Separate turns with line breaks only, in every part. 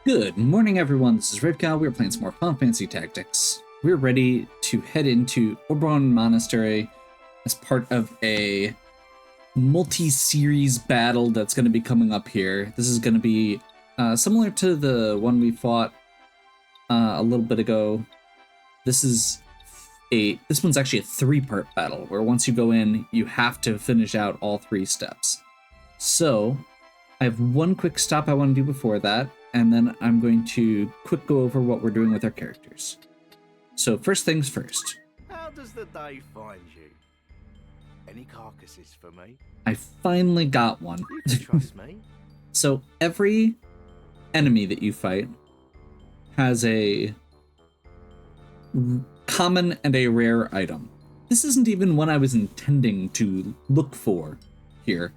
Good morning, everyone. This is Rivka. We're playing some more Final Fantasy Tactics. We're ready to head into Orbonne Monastery as part of a multi-series battle that's going to be coming up here. This is going to be similar to the one we fought a little bit ago. This one's actually a three-part battle where once you go in, you have to finish out all three steps. So I have one quick stop I want to do before that, and then I'm going to quick go over what we're doing with our characters. So first things first.
How does the day find you? Any carcasses for me?
I finally got one.
You can trust me.
So every enemy that you fight has a common and a rare item. This isn't even one I was intending to look for here,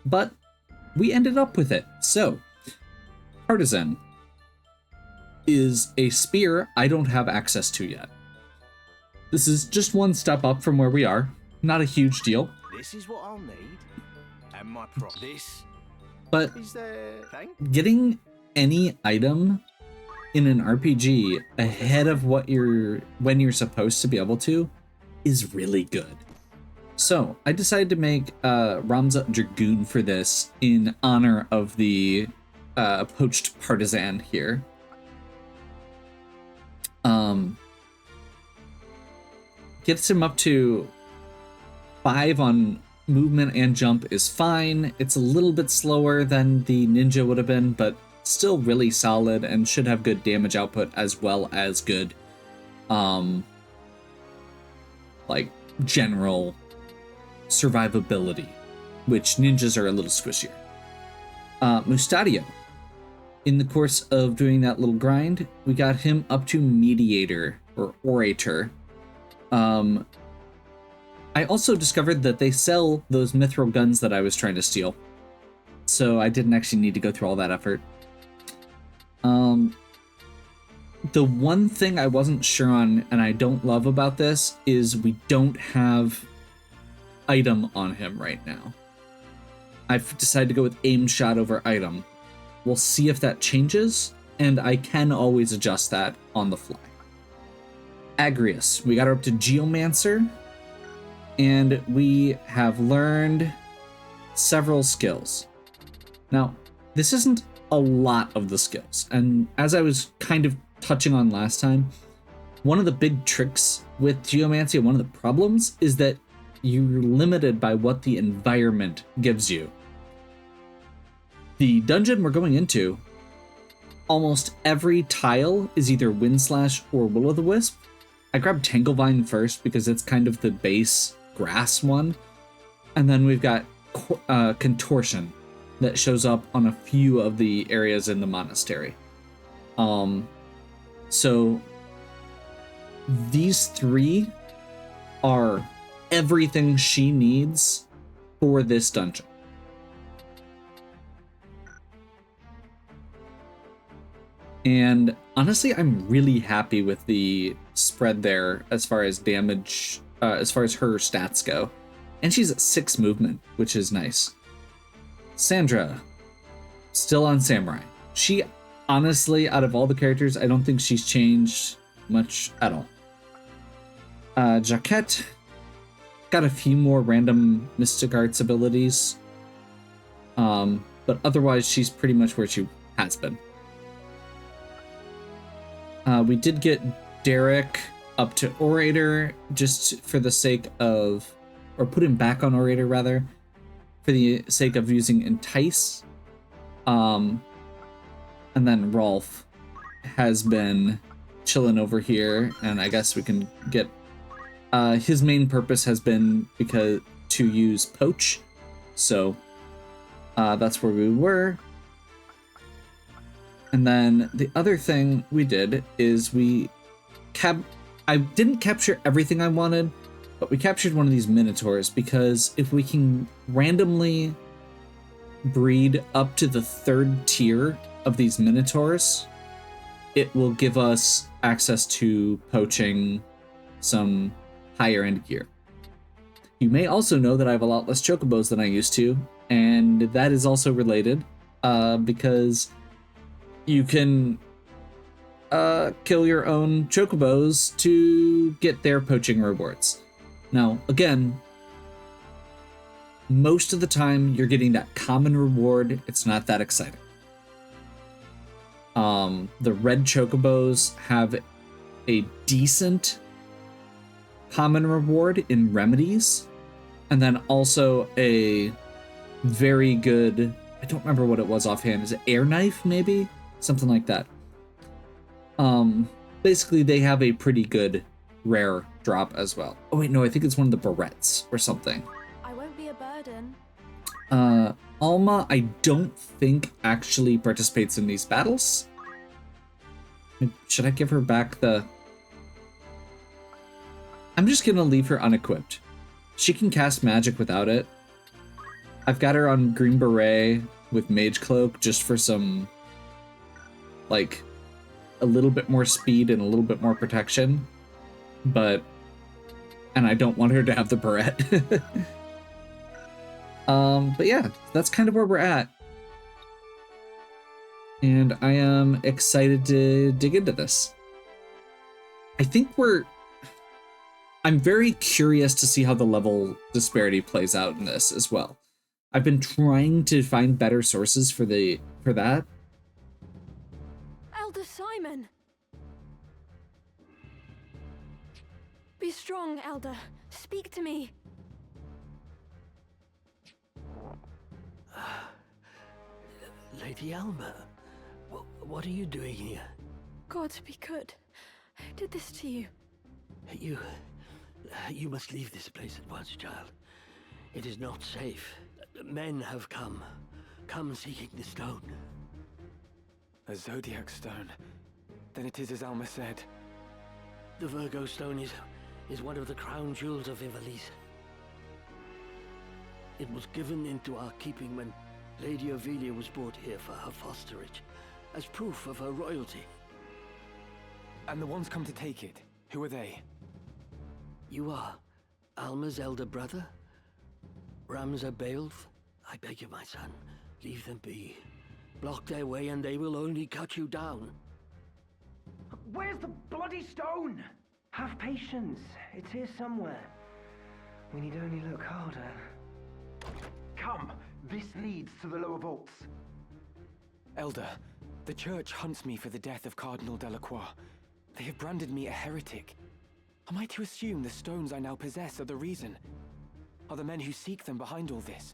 but we ended up with it. So Partisan is a spear I don't have access to yet. This is just one step up from where we are. Not a huge deal.
This is what I'll need. And my this.
But
Is there...
getting any item in an RPG ahead of when you're supposed to be able to is really good. So I decided to make Ramza Dragoon for this in honor of the poached partisan here. Gets him up to 5 on movement and jump is fine. It's a little bit slower than the ninja would have been, but still really solid and should have good damage output as well as good like general survivability, which ninjas are a little squishier. Mustadio, in the course of doing that little grind, we got him up to mediator or orator. I also discovered that they sell those mithril guns that I was trying to steal, so I didn't actually need to go through all that effort. The one thing I wasn't sure on, and I don't love about this, is we don't have item on him right now. I've decided to go with aim shot over item. We'll see if that changes, and I can always adjust that on the fly. Agrius, we got her up to Geomancer, and we have learned several skills. Now, this isn't a lot of the skills, and as I was kind of touching on last time, one of the big tricks with Geomancy, one of the problems, is that you're limited by what the environment gives you. The dungeon we're going into, almost every tile is either Windslash or Will-o'-the-Wisp. I grabbed Tanglevine first because it's kind of the base grass one. And then we've got Contortion that shows up on a few of the areas in the monastery. So these three are everything she needs for this dungeon. And honestly, I'm really happy with the spread there as far as damage, as far as her stats go. And she's at 6 movement, which is nice. Sandra, still on Samurai. She, honestly, out of all the characters, I don't think she's changed much at all. Jaquette got a few more random Mystic Arts abilities. But otherwise, she's pretty much where she has been. We did get Derek up to Orator just for the sake of, or put him back on Orator rather, for the sake of using Entice. And then Rolf has been chilling over here, and I guess we can get, his main purpose has been to use Poach. So that's where we were. And then the other thing we did is I didn't capture everything I wanted, but we captured one of these Minotaurs because if we can randomly breed up to the 3rd tier of these Minotaurs, it will give us access to poaching some higher end gear. You may also know that I have a lot less chocobos than I used to, and that is also related because you can kill your own chocobos to get their poaching rewards. Now, again, most of the time you're getting that common reward. It's not that exciting. The red chocobos have a decent common reward in remedies, and then also a very good, I don't remember what it was offhand, is it air knife maybe? Something like that. Basically they have a pretty good rare drop as well. Oh wait, no, I think it's one of the barrettes or something.
I won't be a burden.
Alma, I don't think actually participates in these battles. Should I give her back the... I'm just gonna leave her unequipped. She can cast magic without it. I've got her on Green Beret with Mage Cloak just for some, like, a little bit more speed and a little bit more protection. But, and I don't want her to have the barrette. But yeah, that's kind of where we're at. And I am excited to dig into this. I think I'm very curious to see how the level disparity plays out in this as well. I've been trying to find better sources for that.
Elder Simon! Be strong, Elder. Speak to me.
Lady Alma, what are you doing here?
God be good. Who did this to you?
You must leave this place at once, child. It is not safe. Men have come seeking the stone.
A Zodiac stone. Then it is as Alma said.
The Virgo stone is one of the crown jewels of Ivalice. It was given into our keeping when Lady Ovelia was brought here for her fosterage, as proof of her royalty.
And the ones come to take it, who are they?
You are Alma's elder brother? Ramza Beowulf? I beg you, my son, leave them be. Block their way and they will only cut you down.
Where's the bloody stone? Have patience. It's here somewhere. We need only look harder.
Come, this leads to the lower vaults.
Elder, the church hunts me for the death of Cardinal Delacroix. They have branded me a heretic. Am I to assume the stones I now possess are the reason? Are the men who seek them behind all this?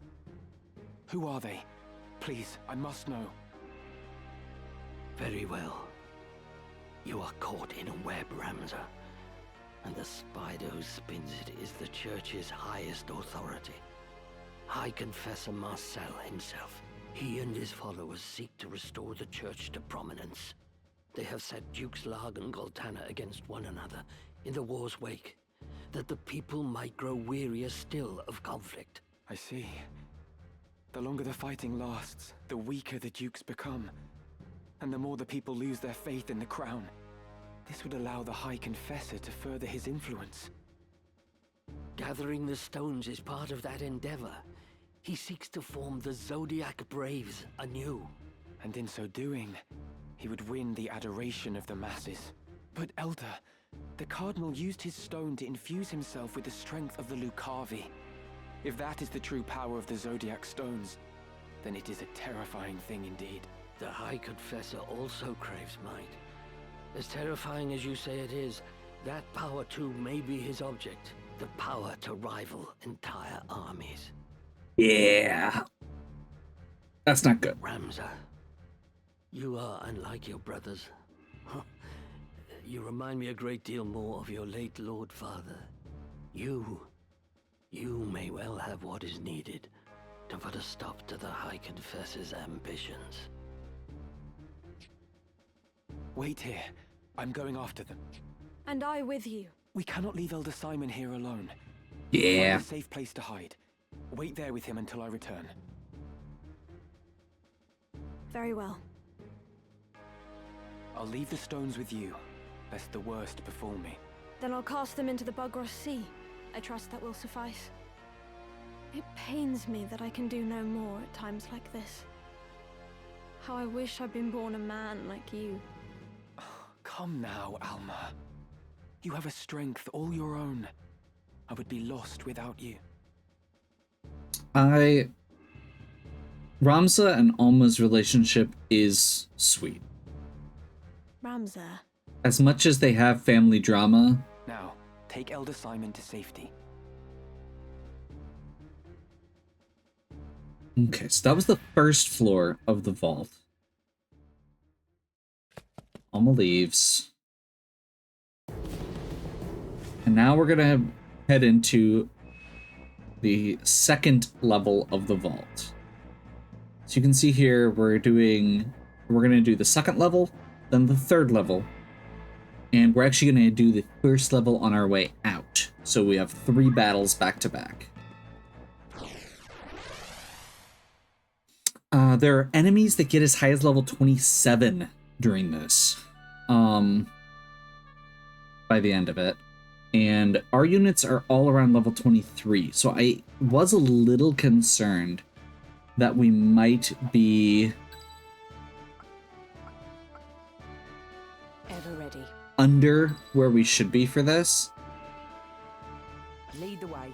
Who are they? Please, I must know.
Very well. You are caught in a web, Ramza. And the spider who spins it is the church's highest authority. High Confessor Marcel himself. He and his followers seek to restore the church to prominence. They have set Dukes Larg and Goltana against one another in the war's wake, that the people might grow wearier still of conflict.
I see. The longer the fighting lasts, the weaker the dukes become. And the more the people lose their faith in the crown. This would allow the High Confessor to further his influence.
Gathering the stones is part of that endeavor. He seeks to form the Zodiac Braves anew.
And in so doing, he would win the adoration of the masses. But Elder, the Cardinal used his stone to infuse himself with the strength of the Lucavi. If that is the true power of the Zodiac stones, then it is a terrifying thing indeed.
The High Confessor also craves might. As terrifying as you say it is, that power too may be his object. The power to rival entire armies.
Yeah. That's not good.
Ramza, you are unlike your brothers. You remind me a great deal more of your late Lord Father. You may well have what is needed to put a stop to the High Confessor's ambitions.
Wait here. I'm going after them.
And I with you.
We cannot leave Elder Simon here alone.
Yeah.
Find a safe place to hide. Wait there with him until I return.
Very well.
I'll leave the stones with you, lest the worst befall me.
Then I'll cast them into the Bugros Sea. I trust that will suffice. It pains me that I can do no more at times like this. How I wish I'd been born a man like you.
Come now, Alma. You have a strength all your own. I would be lost without you.
Ramza and Alma's relationship is sweet.
Ramza.
As much as they have family drama,
Now, take Elder Simon to safety.
okay, so that was the first floor of the vault. Alma leaves. And now we're gonna head into the second level of the vault. So you can see here we're gonna do the second level, then the third level, and we're actually gonna do the first level on our way out. So we have 3 battles back to back. There are enemies that get as high as level 27 during this, by the end of it. And our units are all around level 23. So I was a little concerned that we might be
Ever ready.
under where we should be for this.
Lead the way.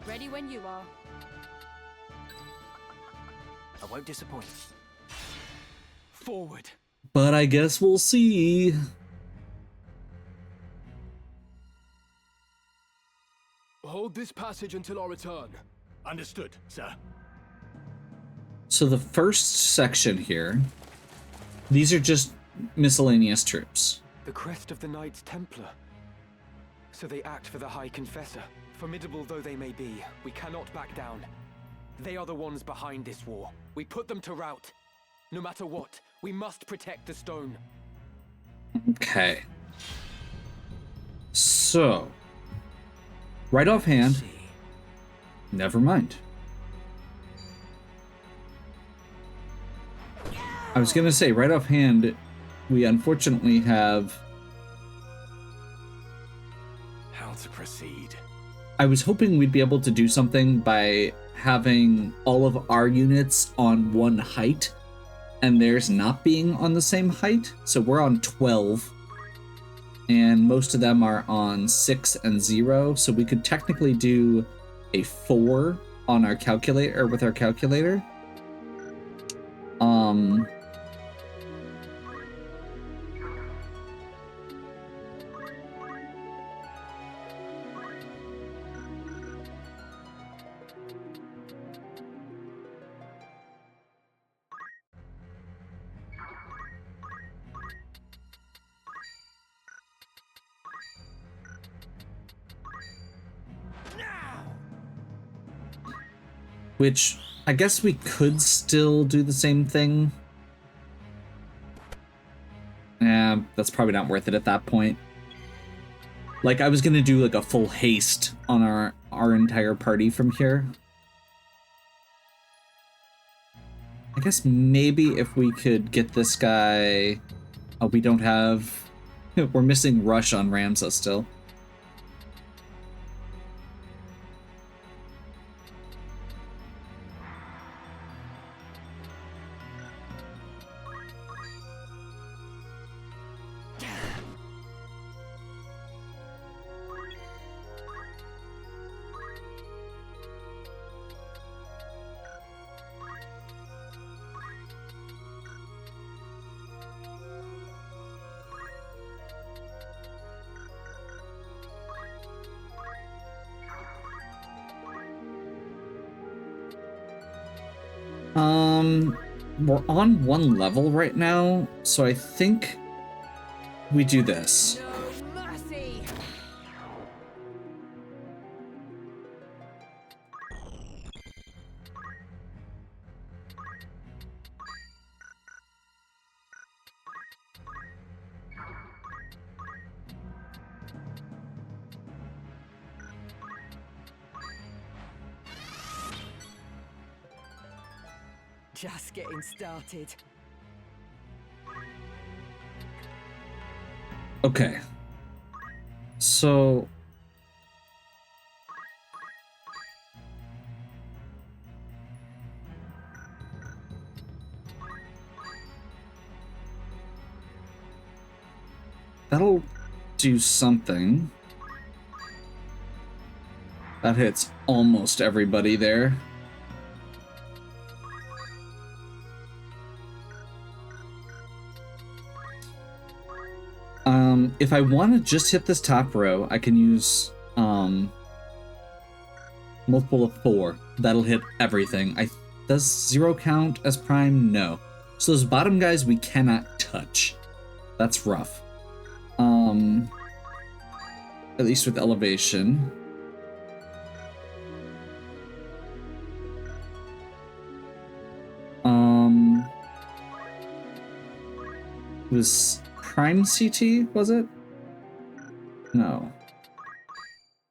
Ready when you are.
I won't disappoint.
Forward.
But I guess we'll see.
Hold this passage until our return.
Understood, sir.
So the first section here, these are just miscellaneous troops.
The crest of the Knights Templar. So they act for the High Confessor. Formidable though they may be, we cannot back down. They are the ones behind this war. We put them to rout. No matter what, we must protect the stone.
Okay. So, right offhand, never mind. I was gonna say, right offhand, we unfortunately have...
How to proceed?
I was hoping we'd be able to do something by having all of our units on one height and theirs not being on the same height. So we're on 12 and most of them are on 6 and 0. So we could technically do a 4 on our calculator, or with our calculator. Which I guess we could still do the same thing. That's probably not worth it at that point. Like, I was gonna do like a full haste on our entire party from here. I guess maybe if we could get this guy... Oh, we don't have... We're missing Rush on Ramza still. We're on 1 level right now, so I think we do this.
No mercy. Just getting started.
Okay. So... That'll do something. That hits almost everybody there. If I want to just hit this top row, I can use multiple of 4. That'll hit everything. Does 0 count as prime? No. So those bottom guys we cannot touch. That's rough. At least with elevation. It was prime CT, was it? No.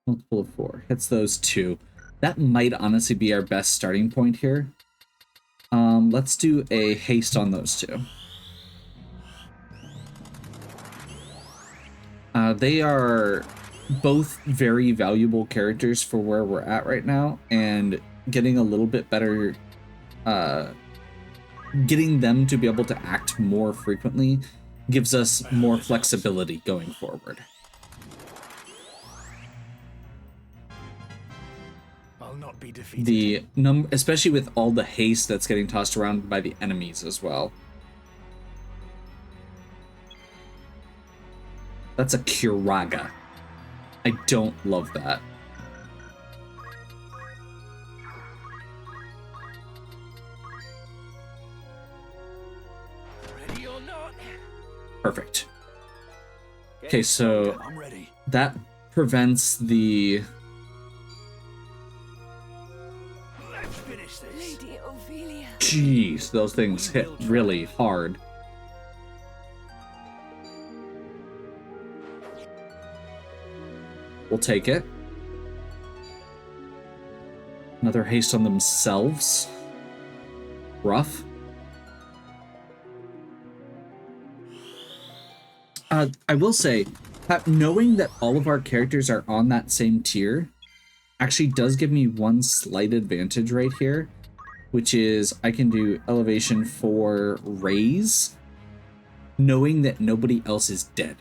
Multiple of 4. Hits those 2. That might honestly be our best starting point here. Let's do a haste on those 2. They are both very valuable characters for where we're at right now, and getting a little bit better, getting them to be able to act more frequently gives us more flexibility going forward.
I'll not be defeated.
Especially with all the haste that's getting tossed around by the enemies as well. That's a Kiraga. I don't love that.
Ready or not?
Perfect. Okay, so
I'm ready.
that prevents the...
Let's finish this.
Lady Ophelia.
Jeez, those things hit really hard. We'll take it. Another haste on themselves. Rough. I will say, knowing that all of our characters are on that same tier actually does give me one slight advantage right here, which is I can do elevation for raise, knowing that nobody else is dead.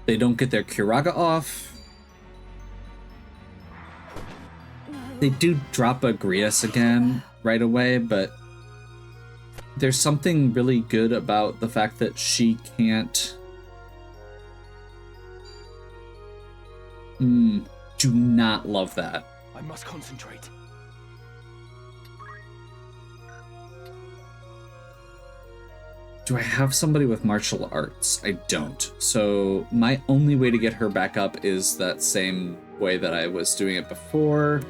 They don't get their Kiraga off. They do drop a Grius again right away, but there's something really good about the fact that she can't... do not love that.
I must concentrate.
Do I have somebody with martial arts? I don't. So my only way to get her back up is that same way that I was doing it before.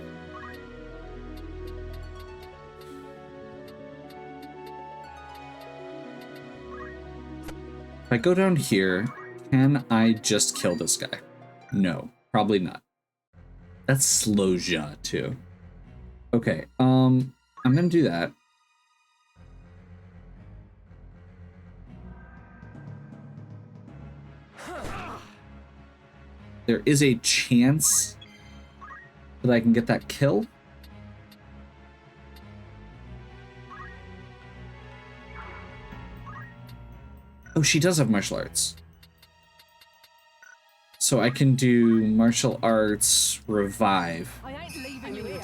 If I go down here, can I just kill this guy? No, probably not. That's Slowja too. Okay, I'm gonna do that. There is a chance that I can get that kill. Oh, she does have martial arts. So I can do martial arts revive.
I ain't leaving you here.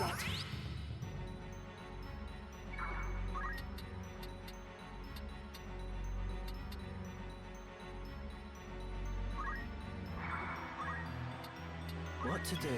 What to do?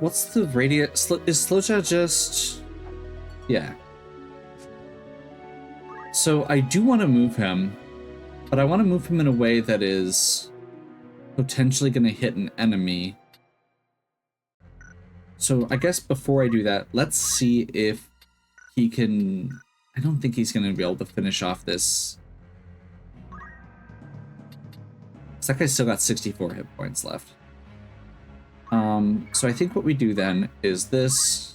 What's the radius? Is Slowja just... Yeah. So I do want to move him, but I want to move him in a way that is potentially going to hit an enemy. So I guess before I do that, let's see if he can... I don't think he's going to be able to finish off this. That guy's still got 64 hit points left. So I think what we do then is this.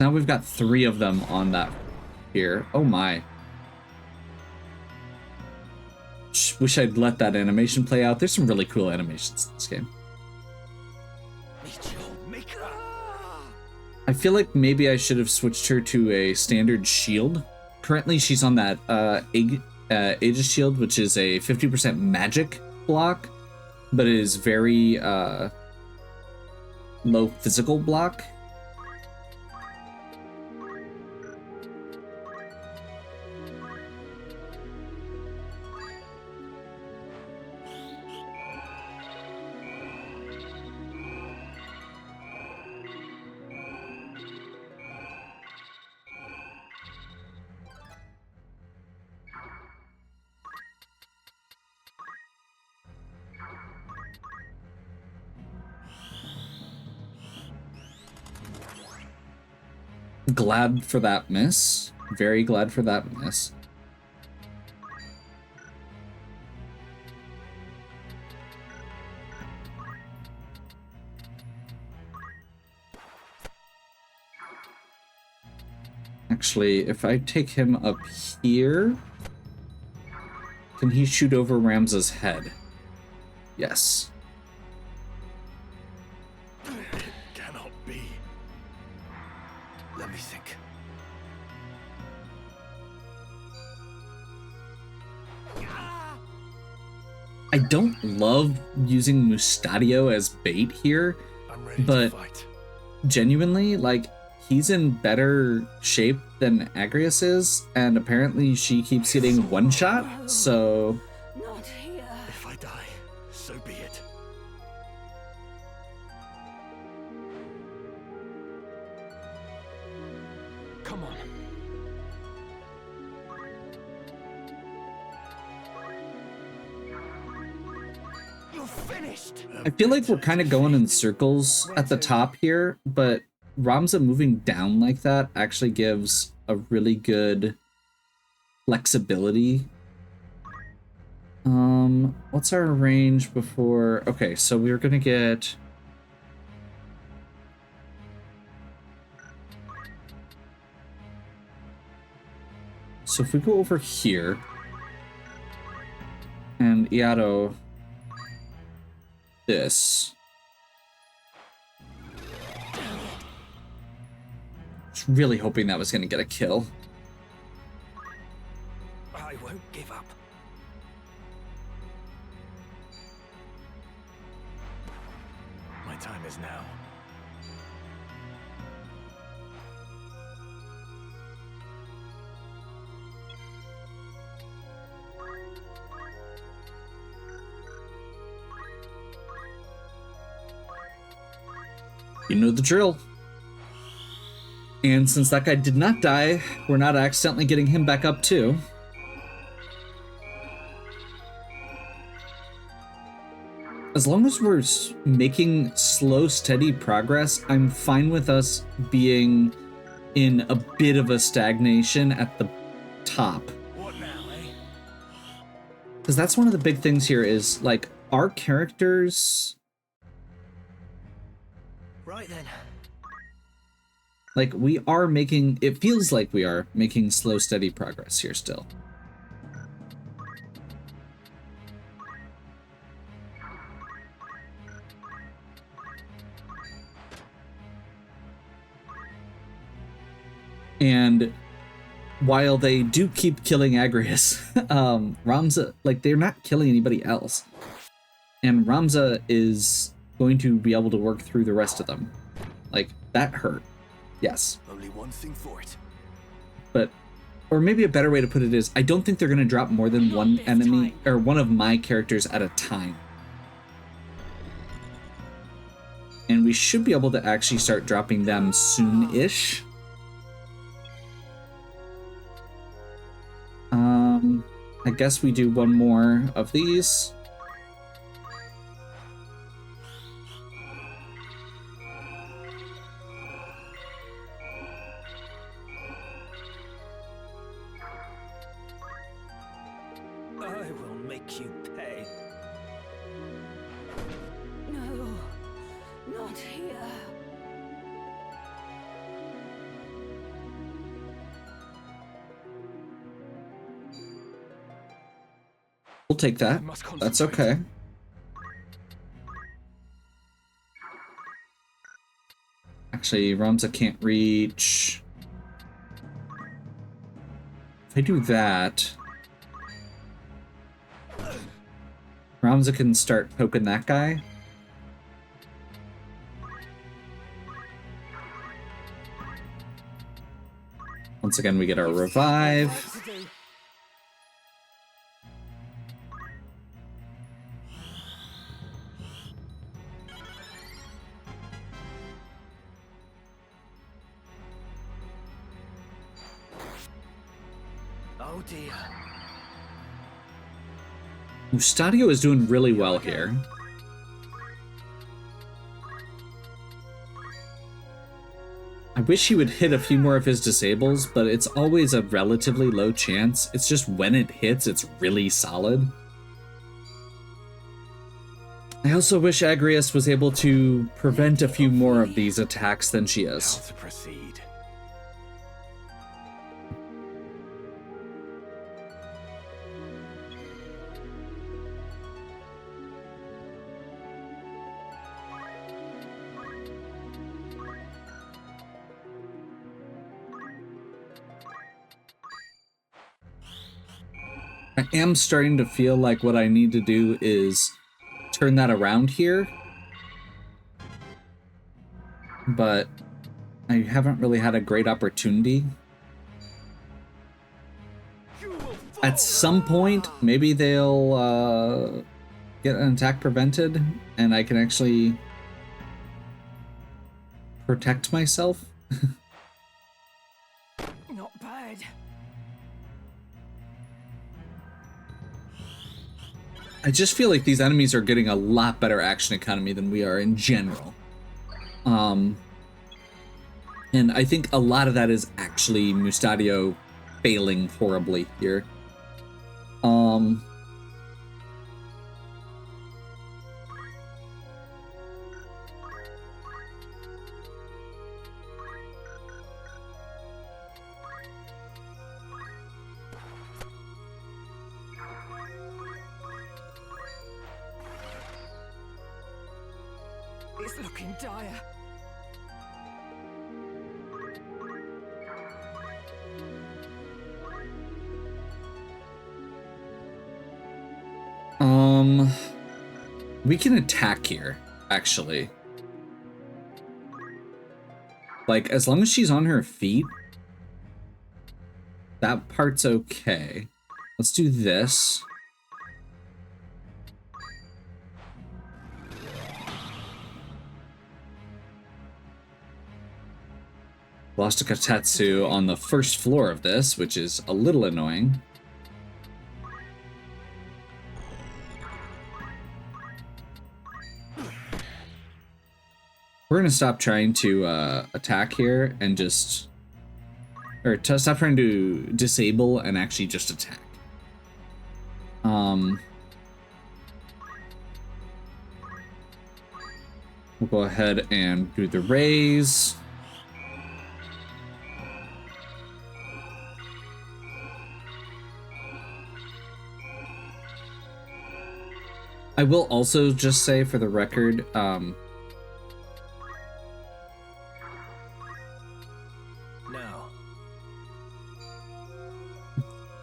Now we've got 3 of them on that here. Oh my. Wish I'd let that animation play out. There's some really cool animations in this game. I feel like maybe I should have switched her to a standard shield. Currently she's on that Aegis shield, which is a 50% magic block, but it is very low physical block. Glad for that miss. Very glad for that miss. Actually, if I take him up here, can he shoot over Ramza's head? Yes. I don't love using Mustadio as bait here, but genuinely, like, he's in better shape than Agrias is, and apparently she keeps getting one shot, so...
Not here.
If I die, so be it.
Come on.
Finished.
I feel like we're kind of going in circles at the top here, but Ramza moving down like that actually gives a really good flexibility. What's our range before? Okay, so we're gonna get... So if we go over here, and Iato this. Just really hoping that was going to get a kill.
I won't give up. My time is now.
You know the drill. And since that guy did not die, we're not accidentally getting him back up too. As long as we're making slow, steady progress, I'm fine with us being in a bit of a stagnation at the top.
What now, eh?
Because that's one of the big things here is, like, our characters...
Right then.
Like, we are making... It feels like we are making slow, steady progress here still. And while they do keep killing Agrias, Ramza, like, they're not killing anybody else. And Ramza is going to be able to work through the rest of them. Like, that hurt. Yes.
Only one thing for it.
But, or maybe a better way to put it is, I don't think they're going to drop more than one enemy, or one of my characters at a time. And we should be able to actually start dropping them soon-ish. I guess we do one more of these.
I will make you pay.
No, not here.
We'll take that. That's okay. Actually, Ramza can't reach. If I do that, Ramza can start poking that guy. Once again, we get our revive.
Oh dear.
Mustadio is doing really well here. I wish he would hit a few more of his disables, but it's always a relatively low chance. It's just when it hits, it's really solid. I also wish Agrias was able to prevent a few more of these attacks than she is.
How to proceed?
I am starting to feel like what I need to do is turn that around here. But I haven't really had a great opportunity. At some point, maybe they'll get an attack prevented and I can actually protect myself.
Not bad.
I just feel like these enemies are getting a lot better action economy than we are in general. And I think a lot of that is actually Mustadio failing horribly here.
It's looking dire.
We can attack here, actually. Like, as long as she's on her feet, that part's okay. Let's do this. Lost a Katetsu on the first floor of this, which is a little annoying. We're gonna stop trying to attack here and just... Or stop trying to disable and actually just attack. We'll go ahead and do the raise. I will also just say for the record,
No.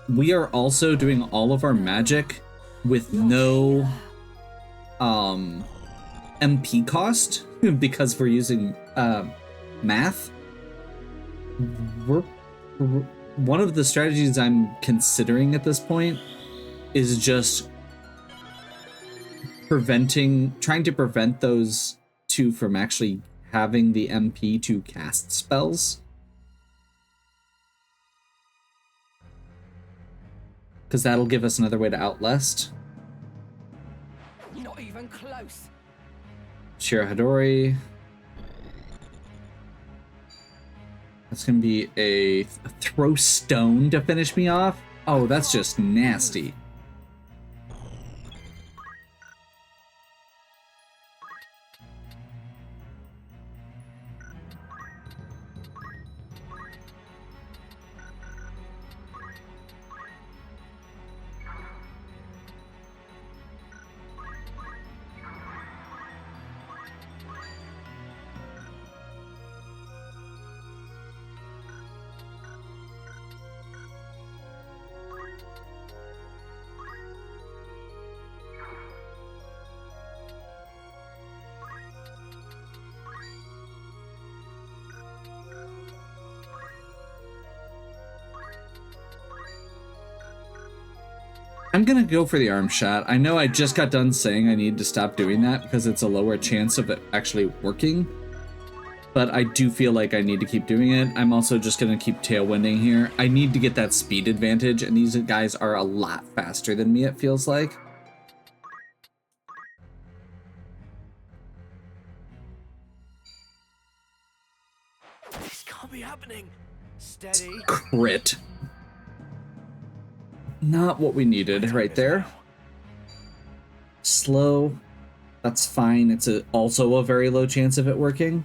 we are also doing all of our magic with no MP cost because we're using math. One of the strategies I'm considering at this point is just trying to prevent those two from actually having the MP to cast spells. Because that'll give us another way to outlast.
Not even close.
Shira Hadori. That's gonna be a throw stone to finish me off. Oh, that's just nasty. I'm gonna go for the arm shot. I know I just got done saying I need to stop doing that because it's a lower chance of it actually working, but I do feel like I need to keep doing it. I'm also just gonna keep tailwinding here. I need to get that speed advantage, and these guys are a lot faster than me, it feels like.
This can't be happening. Steady.
Crit. Not what we needed right there. Slow. That's fine. It's also a very low chance of it working.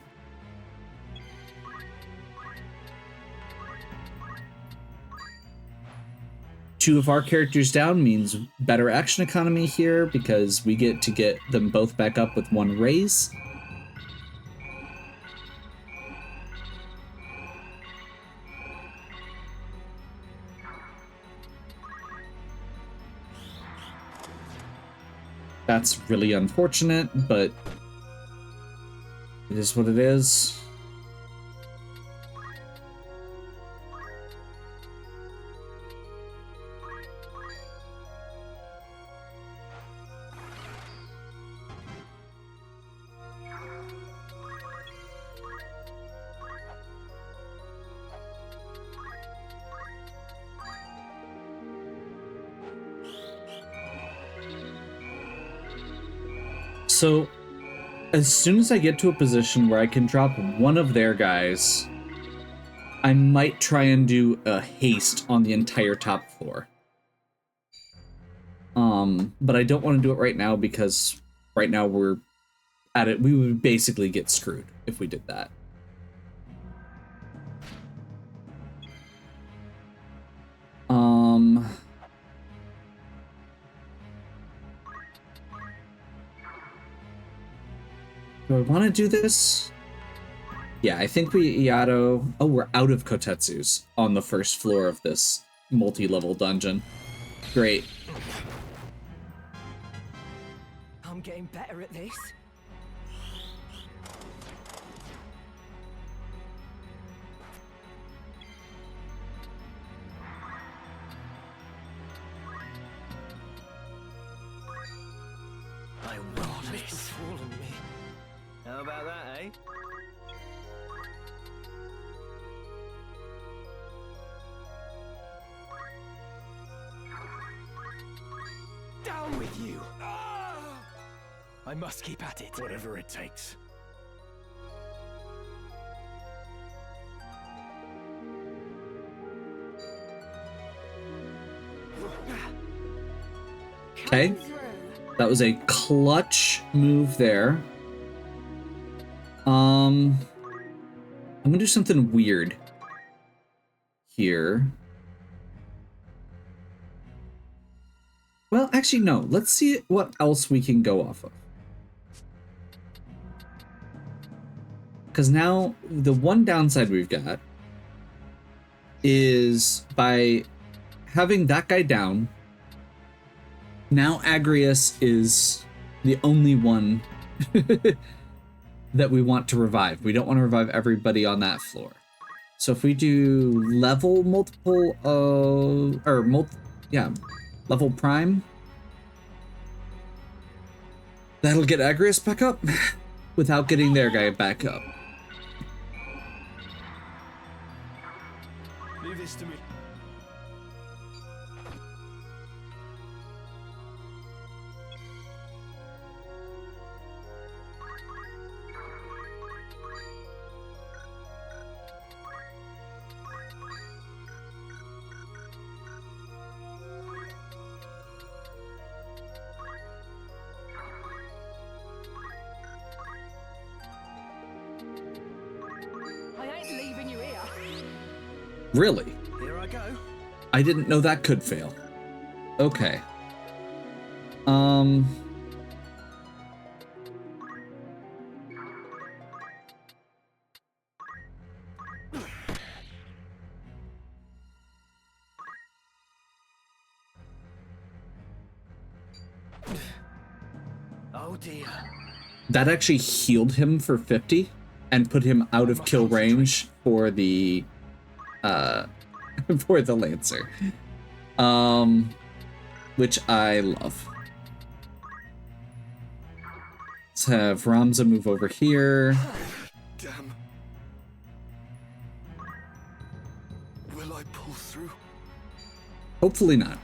Two of our characters down means better action economy here because we get to get them both back up with one raise. That's really unfortunate, but it is what it is. So, as soon as I get to a position where I can drop one of their guys, I might try and do a haste on the entire top floor. But I don't want to do it right now because right now we're at it. We would basically get screwed if we did that. Do I want to do this? Yeah, I think we Iato... Oh, we're out of Kotetsu's on the first floor of this multi-level dungeon. Great.
I'm getting better at this.
I will
It's
miss.
fallen me.
How about that, eh?
Down with you! I must keep at it.
Whatever it takes.
Okay.
Coming through.
That was a clutch move there. I'm gonna do something weird here. Well, actually, no. Let's see what else we can go off of. Because now, the one downside we've got is by having that guy down, now Agrius is the only one that we want to revive. We don't want to revive everybody on that floor. So if we do level multiple level prime, that'll get Agrius back up without getting their guy back up.
Leave this to me.
I ain't leaving you here.
Really?
Here I go.
I didn't know that could fail. Okay.
Oh dear.
That actually healed him for 50 and put him out of kill range for the for the Lancer. Which I love. Let's have Ramza move over here.
Damn. Will I pull through?
Hopefully not.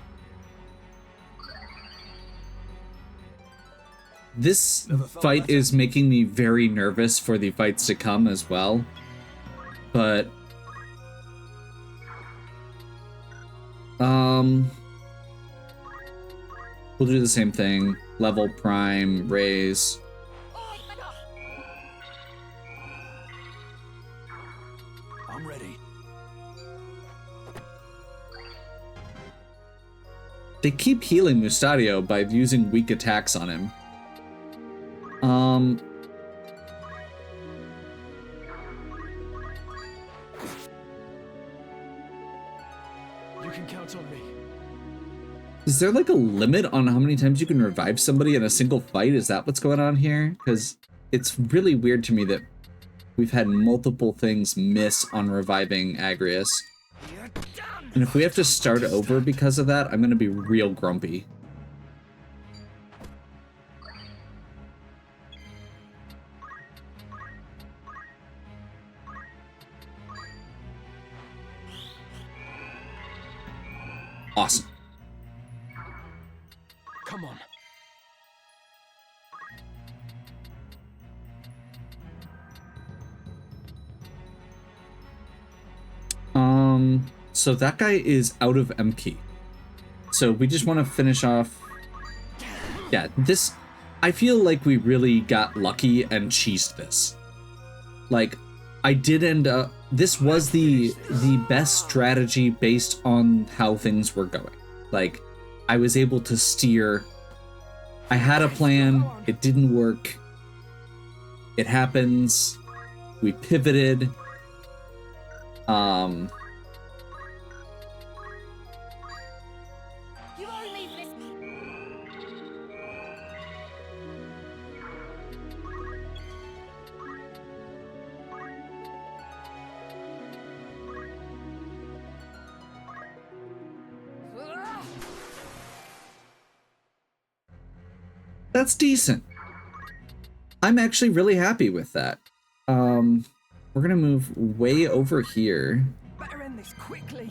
This fight is making me very nervous for the fights to come as well. But we'll do the same thing. Level prime, raise.
I'm ready.
They keep healing Mustadio by using weak attacks on him.
You can count on me.
Is there like a limit on how many times you can revive somebody in a single fight? Is that what's going on here? Because it's really weird to me that we've had multiple things miss on reviving Agrius. And if we have to start over because of that, I'm going to be real grumpy. Awesome.
Come on.
So that guy is out of M key. So we just want to finish off. Yeah, this, I feel like we really got lucky and cheesed this. Like, I did end up, this was the best strategy based on how things were going. Like, I was able to steer. I had a plan, it didn't work. It happens. We pivoted.
You only
That's decent. I'm actually really happy with that. We're gonna move way over here.
Better end this quickly.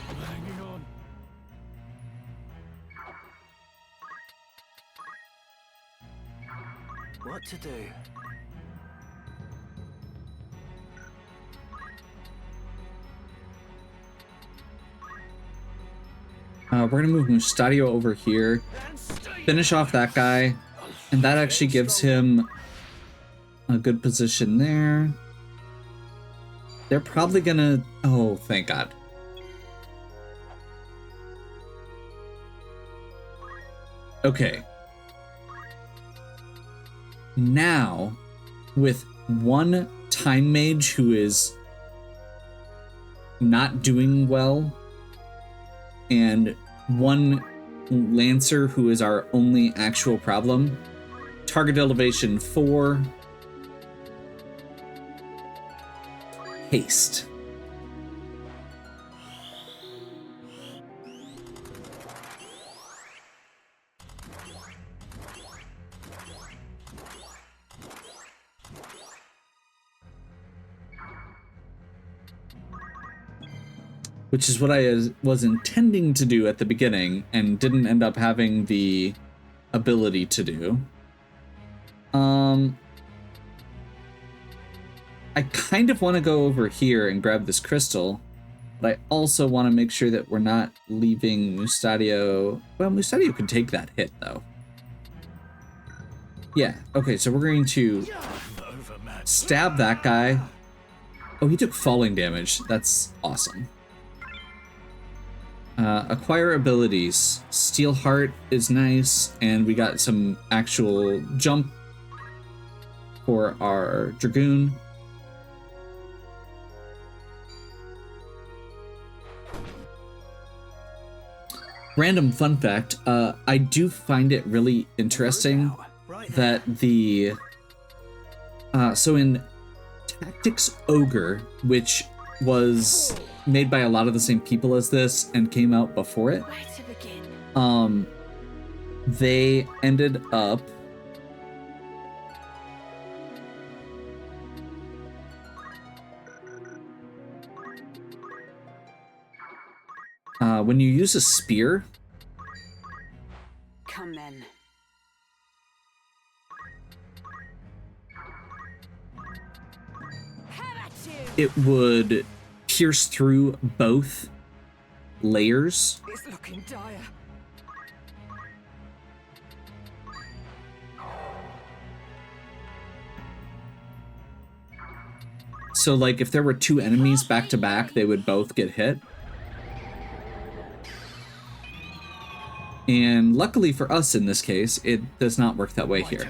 I'm hanging on.
What to do?
We're gonna move Mustadio over here, finish off that guy, and that actually gives him a good position there. They're probably gonna, oh, thank God. Okay. Now, with one time mage who is not doing well, and one lancer who is our only actual problem. Target elevation 4. Haste. Which is what I was intending to do at the beginning and didn't end up having the ability to do. I kind of want to go over here and grab this crystal, but I also want to make sure that we're not leaving Mustadio. Well, Mustadio can take that hit, though. Yeah, okay, so we're going to stab that guy. Oh, he took falling damage. That's awesome. Acquire abilities. Steel Heart is nice, and we got some actual jump for our Dragoon. Random fun fact, I do find it really interesting that the... so in Tactics Ogre, which was made by a lot of the same people as this and came out before it, they ended up when you use a spear,
Come then.
it would pierce through both layers.
It's looking dire.
So, like, if there were two enemies back to back, they would both get hit. And luckily for us in this case, it does not work that way here.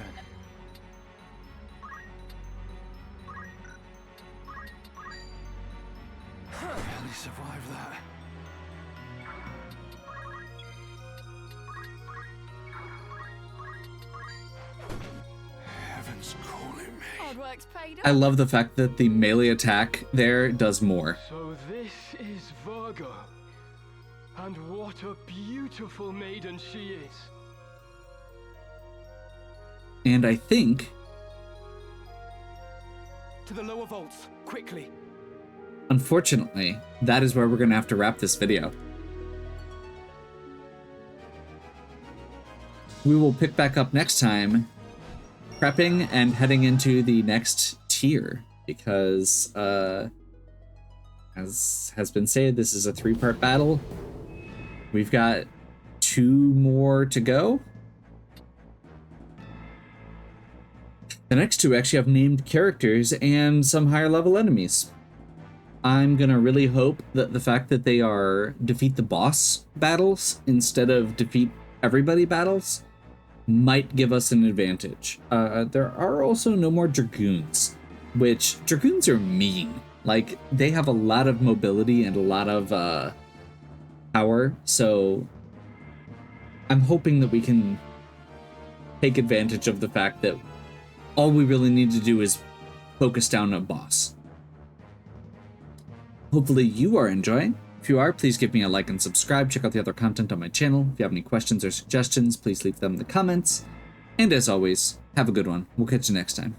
Barely survived that. Heaven's calling me.
Hard work's paid off.
I love the fact that the melee attack there does more.
So this is Virgo. And what a beautiful maiden she is.
And I think...
To the lower vaults, quickly.
Unfortunately, that is where we're going to have to wrap this video. We will pick back up next time, prepping and heading into the next tier, because, as has been said, this is a 3-part battle. We've got 2 more to go. The next 2 actually have named characters and some higher level enemies. I'm gonna really hope that the fact that they are defeat the boss battles instead of defeat everybody battles might give us an advantage. There are also no more Dragoons, which Dragoons are mean. Like, they have a lot of mobility and a lot of power, so I'm hoping that we can take advantage of the fact that all we really need to do is focus down a boss. Hopefully you are enjoying. If you are, please give me a like and subscribe. Check out the other content on my channel. If you have any questions or suggestions, please leave them in the comments. And as always, have a good one. We'll catch you next time.